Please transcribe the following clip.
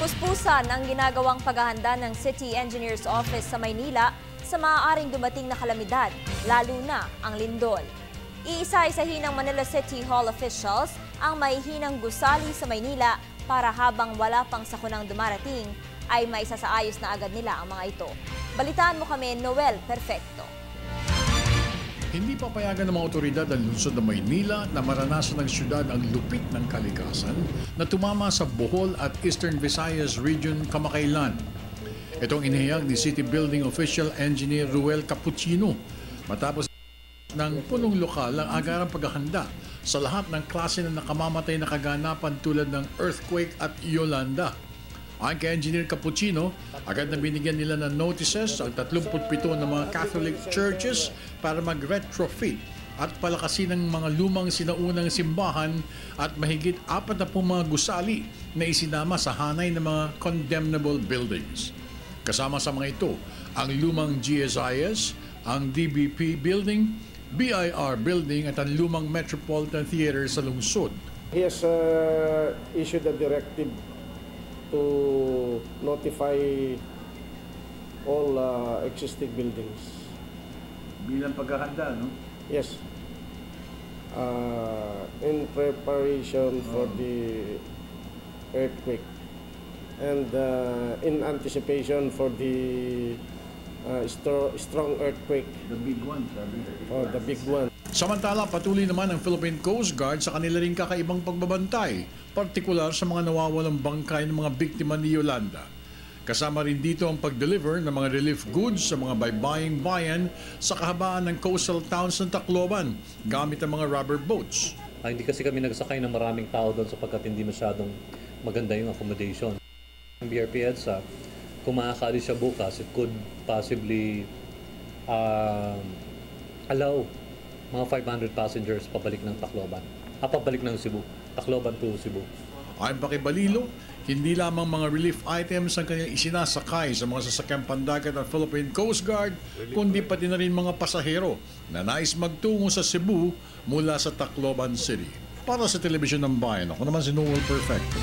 Puspusan ang ginagawang paghahanda ng City Engineers Office sa Maynila sa maaaring dumating na kalamidad, lalo na ang lindol. Iisa-isahin ng Manila City Hall officials ang mahihinang gusali sa Maynila para habang wala pang sakunang dumarating ay maisasaayos na agad nila ang mga ito. Balitaan mo kami, Noel Perfecto. Hindi papayagan ng mga otoridad ang lungsod ng Maynila na maranasan ng syudad ang lupit ng kalikasan na tumama sa Bohol at Eastern Visayas Region kamakailan. Itong inihayag ni City Building Official Engineer Ruel Cappuccino matapos ng punong lokal ang agarang paghahanda sa lahat ng klase na nakamamatay na kaganapan tulad ng earthquake at Yolanda. Ayon kay Engineer Cappuccino, agad na binigyan nila ng notices ang 37 ng mga Catholic churches para mag-retrofit at palakasin ng mga lumang sinaunang simbahan at mahigit 40 mga gusali na isinama sa hanay ng mga condemnable buildings. Kasama sa mga ito, ang lumang GSIS, ang DBP Building, BIR Building at ang lumang Metropolitan Theater sa lungsod. He has issued a directive to notify all existing buildings. Bilang paghahanda, no? Yes. In preparation for the earthquake and in anticipation for the strong earthquake. The big one, sabi. Oh, the big one. Samantala, patuloy naman ang Philippine Coast Guard sa kanila ring kakaibang pagbabantay, partikular sa mga nawawalang bangkay ng mga biktima ni Yolanda. Kasama rin dito ang pag-deliver ng mga relief goods sa mga baybaying bayan sa kahabaan ng coastal towns ng Tacloban gamit ang mga rubber boats. Hindi kasi kami nagsakay ng maraming tao doon sapagkat hindi masyadong maganda yung accommodation. Ang BRP EDSA, kung maaakali siya bukas, it could possibly allow mga 500 passengers pabalik ng Tacloban. Pabalik ng Cebu. Tacloban to Cebu. Ayon pa kay Balilo, hindi lamang mga relief items ang kanyang isinasakay sa mga sasakyang pandagat ng Philippine Coast Guard, kundi pati na rin mga pasahero na nais magtungo sa Cebu mula sa Tacloban City. Para sa Telebisyon ng Bayan, ako naman si Noel Perfecto.